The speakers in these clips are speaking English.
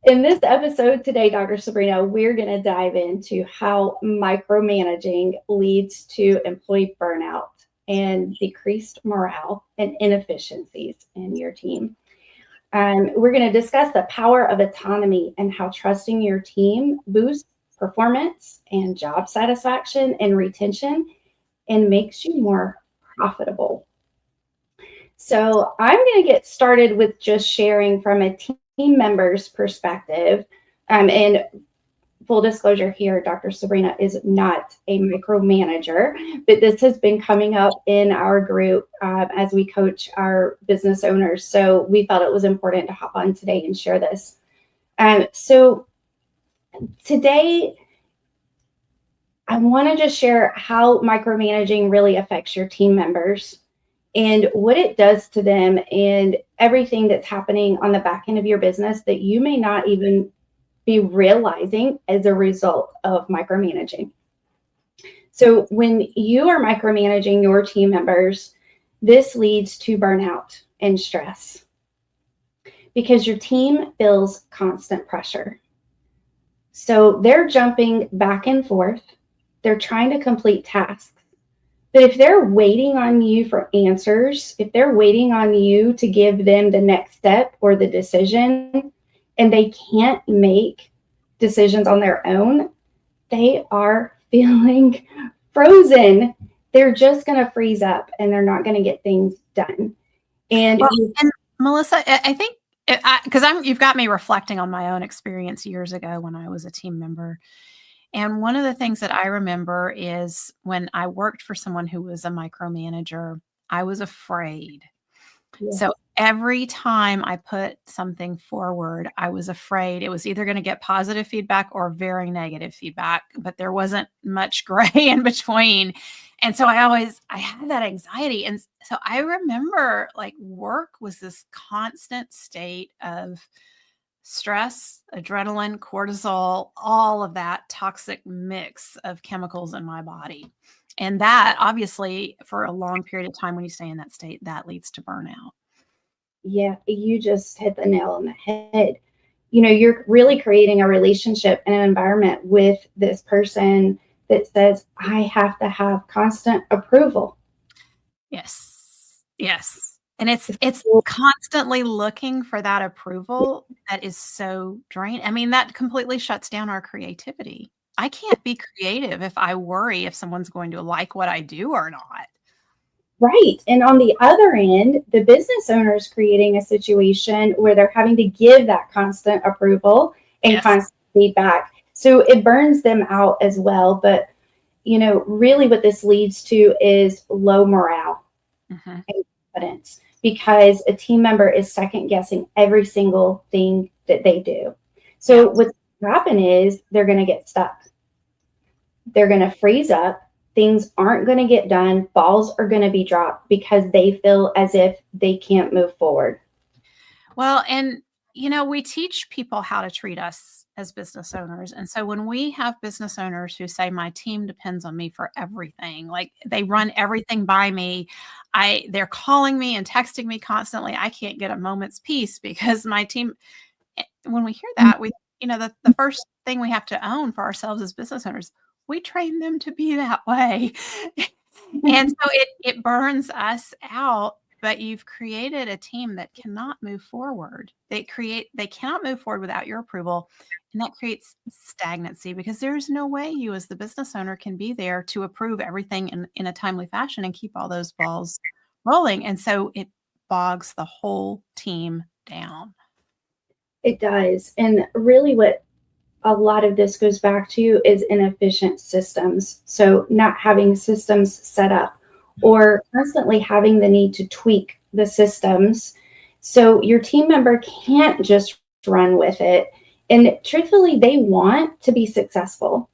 In this episode today, Dr. Sabrina, we're going to dive into how micromanaging leads to employee burnout and decreased morale and inefficiencies in your team. We're going to discuss the power of autonomy and how trusting your team boosts performance and job satisfaction and retention and makes you more profitable. So I'm going to get started with just sharing from a team member's perspective. And full disclosure here, Dr. Sabrina is not a micromanager, but this has been coming up in our group as we coach our business owners. So we felt it was important to hop on today and share this. So today, I want to just share how micromanaging really affects your team members and what it does to them and everything that's happening on the back end of your business that you may not even be realizing as a result of micromanaging. So when you are micromanaging your team members, this leads to burnout and stress because your team feels constant pressure. So they're jumping back and forth. They're trying to complete tasks. But if they're waiting on you for answers, if they're waiting on you to give them the next step or the decision, and they can't make decisions on their own, they are feeling frozen. They're just going to freeze up and they're not going to get things done. And Melissa, I think, because you've got me reflecting on my own experience years ago when I was a team member. And one of the things that I remember is when I worked for someone who was a micromanager, I was afraid. Yeah. So every time I put something forward, I was afraid it was either going to get positive feedback or very negative feedback, but there wasn't much gray in between. And so I had that anxiety. And so I remember like work was this constant state of stress, adrenaline, cortisol, all of that toxic mix of chemicals in my body. And that obviously for a long period of time, when you stay in that state, that leads to burnout. Yeah, you just hit the nail on the head. You know, you're really creating a relationship and an environment with this person that says, I have to have constant approval. Yes. Yes. And it's constantly looking for that approval that is so draining. I mean, that completely shuts down our creativity. I can't be creative if I worry if someone's going to like what I do or not. Right. And on the other end, the business owner is creating a situation where they're having to give that constant approval and constant feedback. So it burns them out as well. But, you know, really what this leads to is low morale and confidence, because a team member is second guessing every single thing that they do. So what's going to happen is they're going to get stuck. They're going to freeze up. Things aren't going to get done. Balls are going to be dropped because they feel as if they can't move forward. Well, and, you know, we teach people how to treat us as business owners. And so when we have business owners who say, my team depends on me for everything, like they run everything by me, they're calling me and texting me constantly, I can't get a moment's peace because my team, when we hear that, the first thing we have to own for ourselves as business owners, we train them to be that way. And so it burns us out, but you've created a team that cannot move forward. They cannot move forward without your approval. And that creates stagnancy because there's no way you as the business owner can be there to approve everything in a timely fashion and keep all those balls rolling. And so it bogs the whole team down. It does. And really what a lot of this goes back to is inefficient systems. So not having systems set up or constantly having the need to tweak the systems. So your team member can't just run with it. And truthfully, they want to be successful.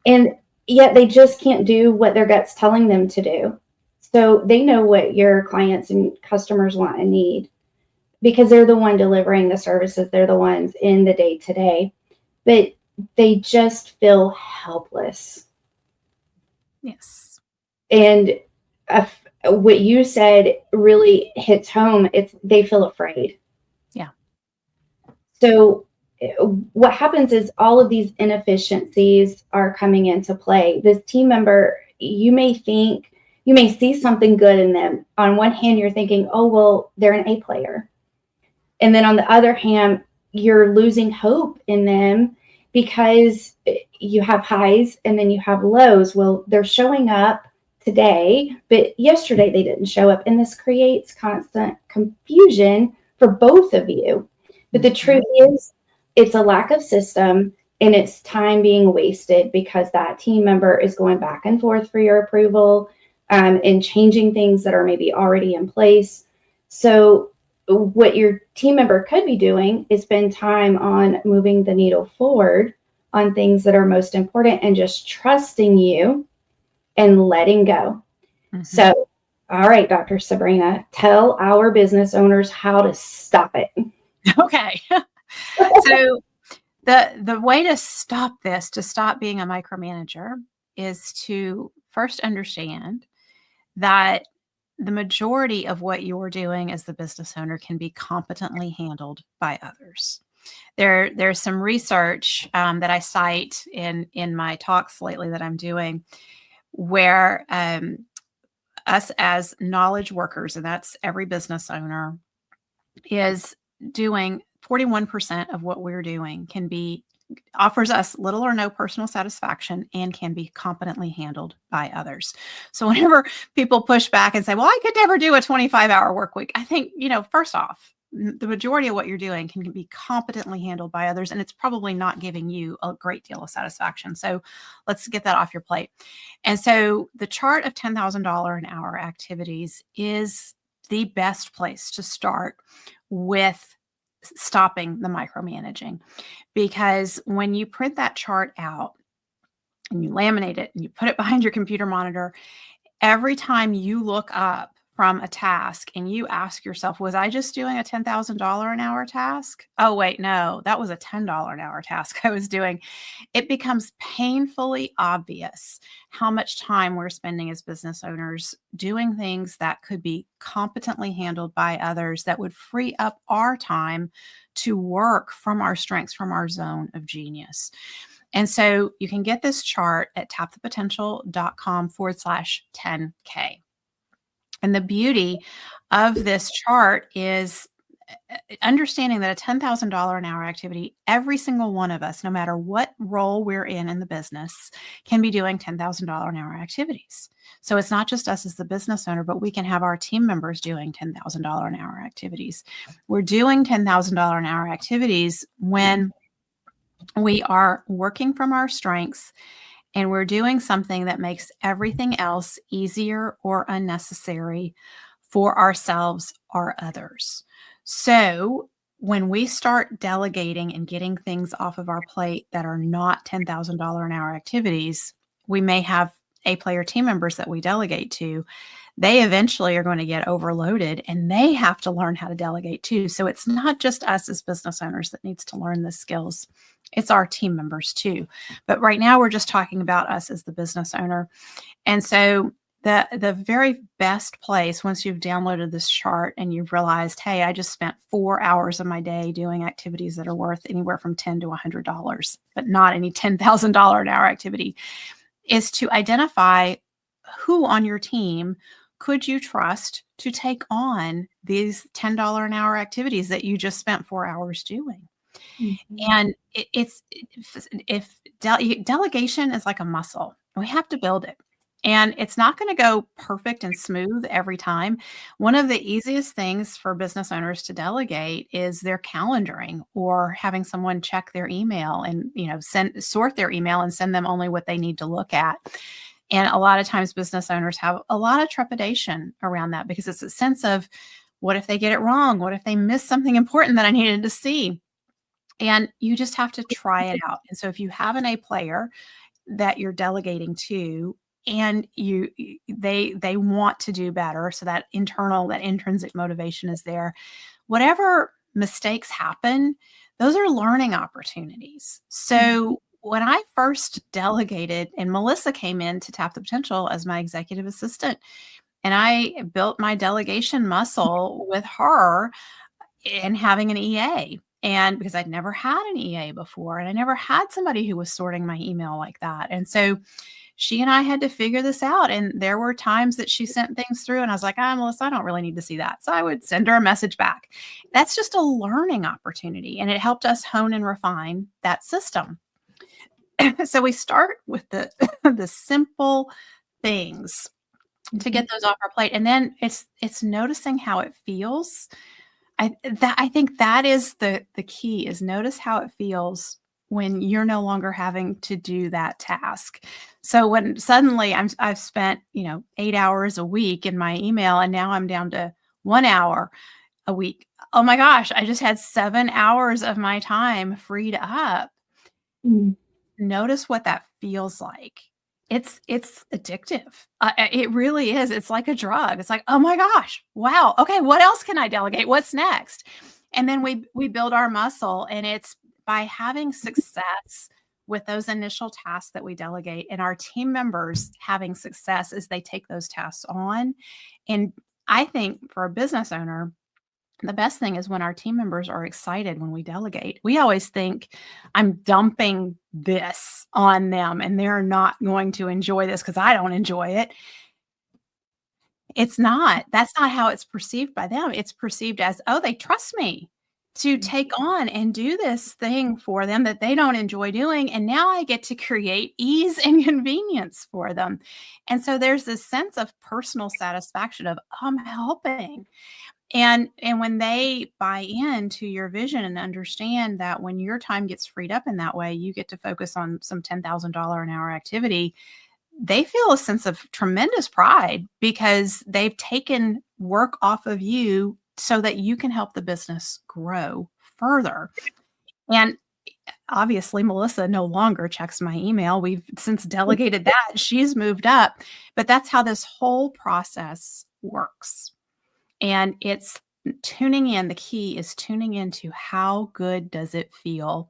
And yet they just can't do what their gut's telling them to do. So they know what your clients and customers want and need because they're the one delivering the services. They're the ones in the day-to-day. But they just feel helpless. Yes. And what you said really hits home. They feel afraid. Yeah. So what happens is all of these inefficiencies are coming into play. This team member, you may see something good in them. On one hand, you're thinking, oh, well, they're an A player. And then on the other hand, you're losing hope in them because you have highs and then you have lows. Well, they're showing up today, but yesterday they didn't show up. And this creates constant confusion for both of you. But the truth is, it's a lack of system and it's time being wasted because that team member is going back and forth for your approval and changing things that are maybe already in place. So what your team member could be doing is spend time on moving the needle forward on things that are most important and just trusting you and letting go. Mm-hmm. So, all right, Dr. Sabrina, tell our business owners how to stop it. Okay. So the way to stop this, to stop being a micromanager, is to first understand that the majority of what you're doing as the business owner can be competently handled by others. There's some research that I cite in my talks lately that I'm doing, where us as knowledge workers, and that's every business owner, is doing 41% of what we're doing offers us little or no personal satisfaction and can be competently handled by others. So whenever people push back and say, well, I could never do a 25-hour work week, I think, first off, the majority of what you're doing can be competently handled by others, and it's probably not giving you a great deal of satisfaction. So let's get that off your plate. And so the chart of $10,000 an hour activities is the best place to start with stopping the micromanaging, because when you print that chart out and you laminate it and you put it behind your computer monitor, every time you look up from a task and you ask yourself, was I just doing a $10,000 an hour task? Oh, wait, no, that was a $10 an hour task I was doing. It becomes painfully obvious how much time we're spending as business owners doing things that could be competently handled by others, that would free up our time to work from our strengths, from our zone of genius. And so you can get this chart at tapthepotential.com/10K. And the beauty of this chart is understanding that a $10,000 an hour activity, every single one of us, no matter what role we're in the business, can be doing $10,000 an hour activities. So it's not just us as the business owner, but we can have our team members doing $10,000 an hour activities. We're doing $10,000 an hour activities when we are working from our strengths and we're doing something that makes everything else easier or unnecessary for ourselves or others. So when we start delegating and getting things off of our plate that are not $10,000 an hour activities, we may have A-player team members that we delegate to. They eventually are going to get overloaded and they have to learn how to delegate too. So it's not just us as business owners that needs to learn the skills. It's our team members too. But right now we're just talking about us as the business owner. And so the very best place, once you've downloaded this chart and you've realized, hey, I just spent 4 hours of my day doing activities that are worth anywhere from $10 to $100, but not any $10,000 an hour activity, is to identify who on your team could you trust to take on these $10 an hour activities that you just spent 4 hours doing. Mm-hmm. And delegation is like a muscle. We have to build it. And it's not going to go perfect and smooth every time. One of the easiest things for business owners to delegate is their calendaring, or having someone check their email and, sort their email and send them only what they need to look at. And a lot of times business owners have a lot of trepidation around that, because it's a sense of, what if they get it wrong? What if they miss something important that I needed to see? And you just have to try it out. And so if you have an A player that you're delegating to, and they want to do better, so that intrinsic motivation is there, whatever mistakes happen, those are learning opportunities. So when I first delegated, and Melissa came in to Tap the Potential as my executive assistant, and I built my delegation muscle with her in having an EA. And because I'd never had an EA before, and I never had somebody who was sorting my email like that. And so she and I had to figure this out. And there were times that she sent things through and I was like, Melissa, I don't really need to see that. So I would send her a message back. That's just a learning opportunity. And it helped us hone and refine that system. So we start with the, the simple things to get those off our plate. And then it's noticing how it feels. I think that is the key, is notice how it feels when you're no longer having to do that task. So when suddenly I've spent, 8 hours a week in my email, and now I'm down to 1 hour a week. Oh my gosh, I just had 7 hours of my time freed up. Mm. Notice what that feels like. It's addictive. It really is. It's like a drug. It's like, oh my gosh, wow. Okay, what else can I delegate? What's next? And then we build our muscle, and it's by having success with those initial tasks that we delegate, and our team members having success as they take those tasks on. And I think for a business owner, the best thing is when our team members are excited when we delegate. We always think, I'm dumping this on them and they're not going to enjoy this because I don't enjoy it. It's not. That's not how it's perceived by them. It's perceived as, oh, they trust me to take on and do this thing for them that they don't enjoy doing. And now I get to create ease and convenience for them. And so there's this sense of personal satisfaction of, I'm helping. And when they buy into your vision and understand that when your time gets freed up in that way, you get to focus on some $10,000 an hour activity, they feel a sense of tremendous pride because they've taken work off of you so that you can help the business grow further. And obviously, Melissa no longer checks my email. We've since delegated that. She's moved up, but that's how this whole process works. And it's tuning in. The key is tuning into how good does it feel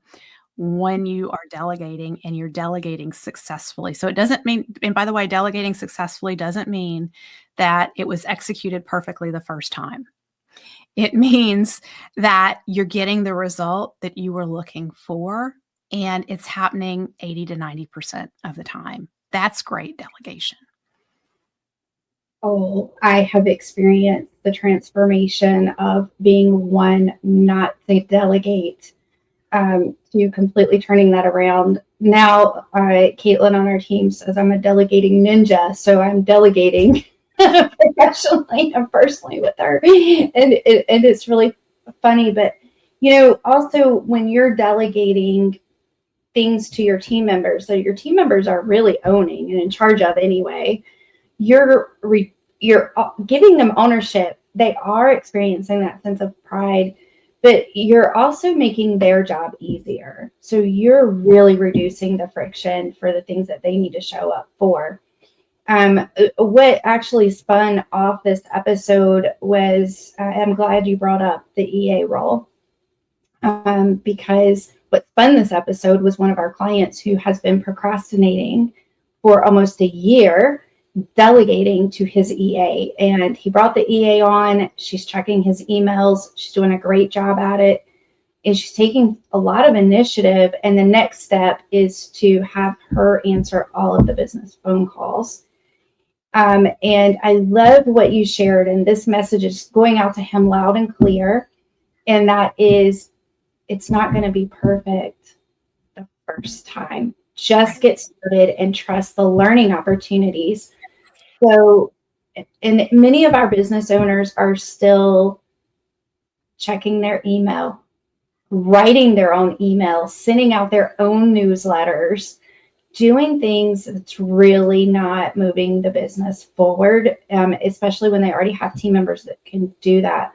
when you are delegating and you're delegating successfully. So it doesn't mean, and by the way, delegating successfully doesn't mean that it was executed perfectly the first time. It means that you're getting the result that you were looking for, and it's happening 80 to 90% of the time. That's great delegation. Oh, I have experienced the transformation of being one not to delegate to completely turning that around. Now, Caitlin on our team says I'm a delegating ninja, so I'm delegating professionally and personally with her, and it's really funny. But also when you're delegating things to your team members, so your team members are really owning and in charge of anyway, you're giving them ownership. They are experiencing that sense of pride, but you're also making their job easier. So you're really reducing the friction for the things that they need to show up for. What actually spun off this episode was, I'm glad you brought up the EA role, because what spun this episode was one of our clients who has been procrastinating for almost a year delegating to his EA, and he brought the EA on. She's checking his emails. She's doing a great job at it, and she's taking a lot of initiative. And the next step is to have her answer all of the business phone calls. And I love what you shared, and this message is going out to him loud and clear. And that is, it's not going to be perfect the first time. Just get started and trust the learning opportunities. So, and many of our business owners are still checking their email, writing their own email, sending out their own newsletters, doing things that's really not moving the business forward, especially when they already have team members that can do that.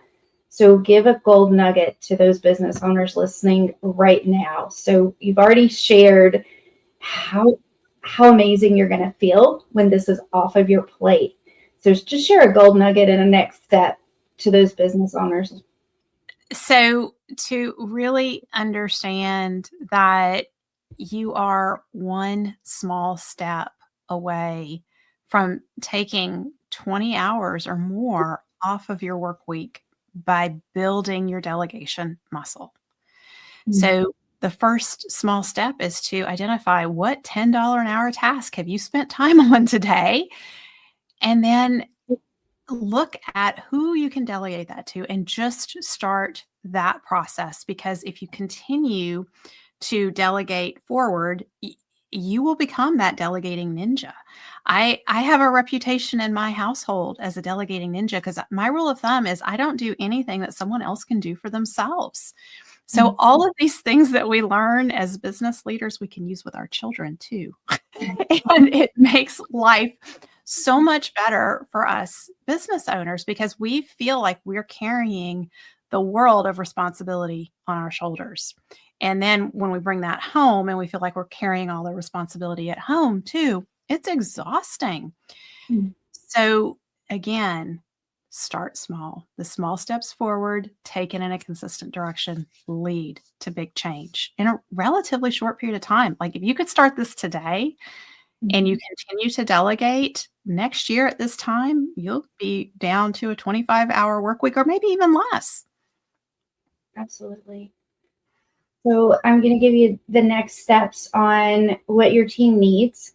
So give a gold nugget to those business owners listening right now. So you've already shared how amazing you're going to feel when this is off of your plate. So just share a gold nugget and a next step to those business owners. So to really understand that you are one small step away from taking 20 hours or more off of your work week by building your delegation muscle. So the first small step is to identify what $10 an hour task have you spent time on today, and then look at who you can delegate that to and just start that process. Because if you continue to delegate forward, you will become that delegating ninja. I have a reputation in my household as a delegating ninja because my rule of thumb is I don't do anything that someone else can do for themselves. So all of these things that we learn as business leaders, we can use with our children too. And it makes life so much better for us business owners because we feel like we're carrying the world of responsibility on our shoulders. And then when we bring that home and we feel like we're carrying all the responsibility at home too, it's exhausting. So again, start small. The small steps forward, taken in a consistent direction, lead to big change in a relatively short period of time. Like if you could start this today and you continue to delegate, next year at this time, you'll be down to a 25-hour work week or maybe even less. Absolutely. So I'm going to give you the next steps on what your team needs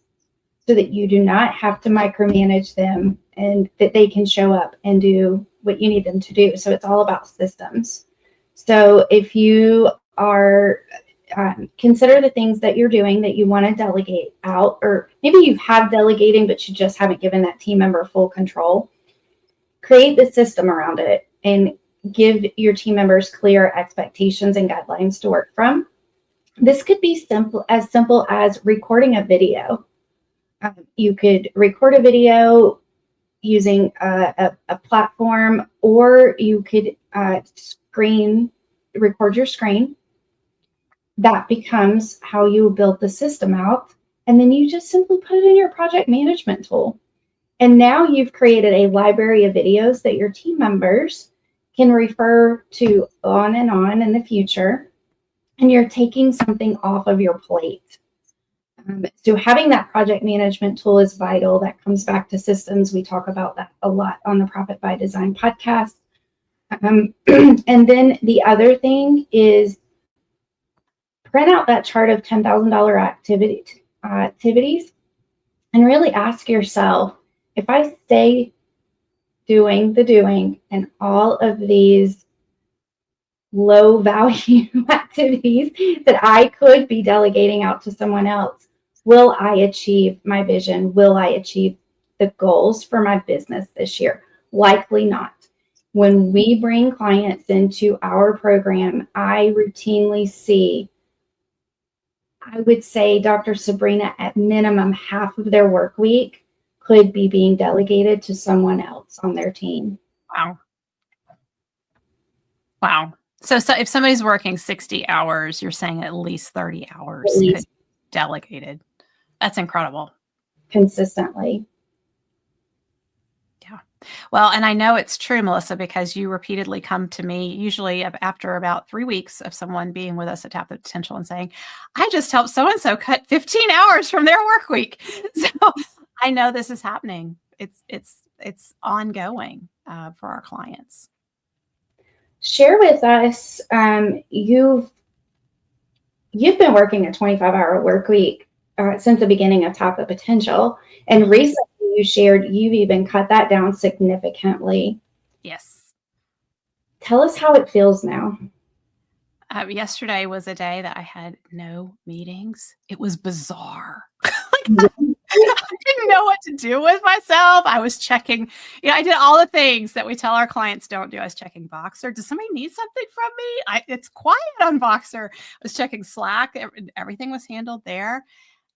so that you do not have to micromanage them and that they can show up and do what you need them to do. So it's all about systems. So if you are consider the things that you're doing that you want to delegate out, or maybe you have delegating, but you just haven't given that team member full control. Create the system around it and give your team members clear expectations and guidelines to work from. This could be simple as recording a video. You could record a video using a platform, or you could record your screen. That becomes how you build the system out. And then you just simply put it in your project management tool. And now you've created a library of videos that your team members can refer to on and in the future. And you're taking something off of your plate. So having that project management tool is vital. That comes back to systems. We talk about that a lot on the Profit by Design podcast. And then the other thing is print out that chart of $10,000 activities and really ask yourself, if I stay doing the doing and all of these low value activities that I could be delegating out to someone else, will I achieve my vision? Will I achieve the goals for my business this year? Likely not. When we bring clients into our program, I routinely see, I would say, Dr. Sabrina, at minimum half of their work week could be being delegated to someone else on their team. Wow. So if somebody's working 60 hours, you're saying at least 30 hours could be delegated. That's incredible. Consistently. Yeah. Well, and I know it's true, Melissa, because you repeatedly come to me, usually after about 3 weeks of someone being with us at Tap the Potential and saying, I just helped so-and-so cut 15 hours from their work week. So I know this is happening. It's ongoing for our clients. Share with us, you've been working a 25-hour work week since the beginning of Tap the Potential. And recently you shared you've even cut that down significantly. Yes. Tell us how it feels now. Yesterday was a day that I had no meetings. It was bizarre. I didn't know what to do with myself. I was checking, I did all the things that we tell our clients don't do. I was checking Voxer. Does somebody need something from me? It's quiet on Voxer. I was checking Slack. Everything was handled there.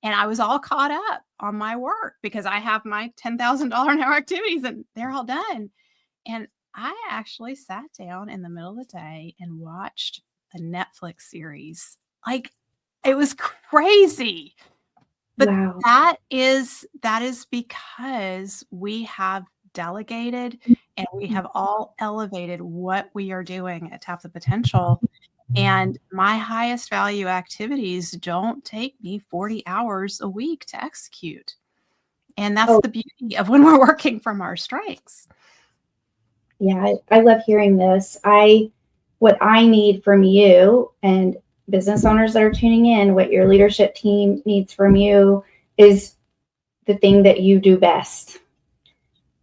And I was all caught up on my work because I have my $10,000 an hour activities and they're all done. And I actually sat down in the middle of the day and watched a Netflix series. Like, it was crazy. But wow. that is because we have delegated and we have all elevated what we are doing at Tap the Potential. And my highest value activities don't take me 40 hours a week to execute. And that's the beauty of when we're working from our strengths. Yeah, I love hearing this. What I need from you, and business owners that are tuning in, what your leadership team needs from you is the thing that you do best.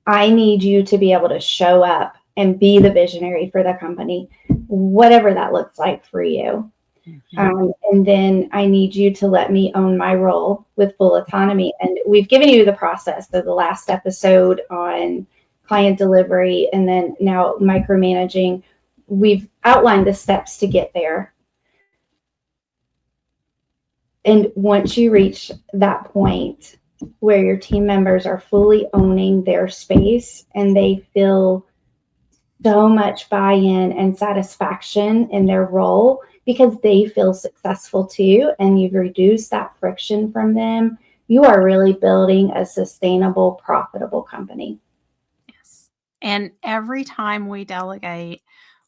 I need you to be able to show up and be the visionary for the company, whatever that looks like for you. And then I need you to let me own my role with full autonomy. And we've given you the process of the last episode on client delivery, and then now micromanaging. We've outlined the steps to get there. And once you reach that point where your team members are fully owning their space and they feel so much buy-in and satisfaction in their role because they feel successful too, and you've reduced that friction from them, you are really building a sustainable, profitable company. Yes. And every time we delegate,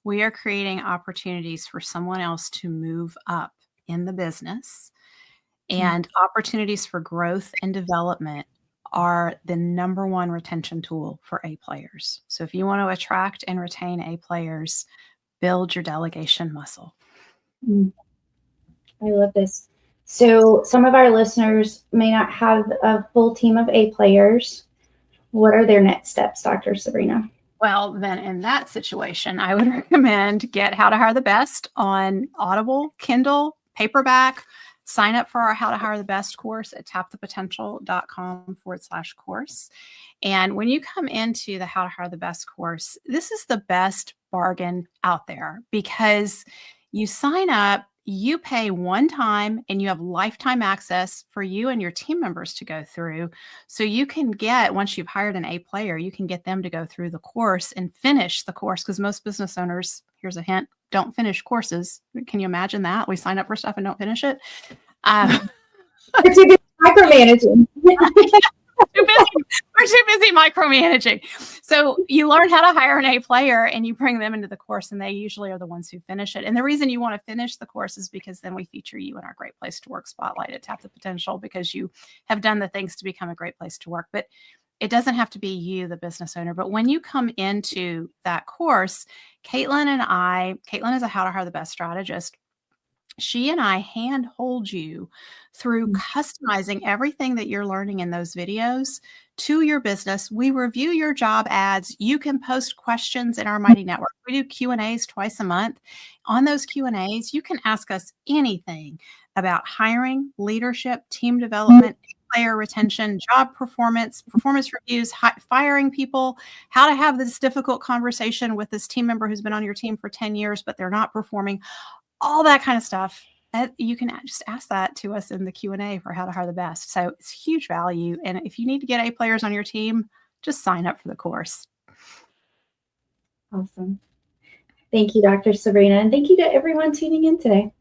we are creating opportunities for someone else to move up in the business. And opportunities for growth and development are the number one retention tool for A players. So if you want to attract and retain A players, build your delegation muscle. I love this. So some of our listeners may not have a full team of A players. What are their next steps, Dr. Sabrina? Well, then in that situation, I would recommend get How to Hire the Best on Audible, Kindle, paperback. Sign up for our How to Hire the Best course at tapthepotential.com/course. And when you come into the How to Hire the Best course, this is the best bargain out there because you sign up, you pay one time, and you have lifetime access for you and your team members to go through. So you can get, once you've hired an A player, you can get them to go through the course and finish the course, because most business owners, here's a hint, don't finish courses. Can you imagine that? We sign up for stuff and don't finish it. We're too busy micromanaging. We're too busy micromanaging. So you learn how to hire an A player and you bring them into the course, and they usually are the ones who finish it. And the reason you want to finish the course is because then we feature you in our Great Place to Work spotlight at Tap the Potential, because you have done the things to become a great place to work. But it doesn't have to be you, the business owner. But when you come into that course, Caitlin is a How to Hire the Best strategist. She and I handhold you through customizing everything that you're learning in those videos to your business. We review your job ads. You can post questions in our Mighty Network. We do Q&As twice a month. On those Q&As, you can ask us anything about hiring, leadership, team development, player retention, job performance reviews, firing people, how to have this difficult conversation with this team member who's been on your team for 10 years, but they're not performing. All that kind of stuff. You can just ask that to us in the Q&A for How to Hire the Best. So it's huge value. And if you need to get A players on your team, just sign up for the course. Awesome. Thank you, Dr. Sabrina. And thank you to everyone tuning in today.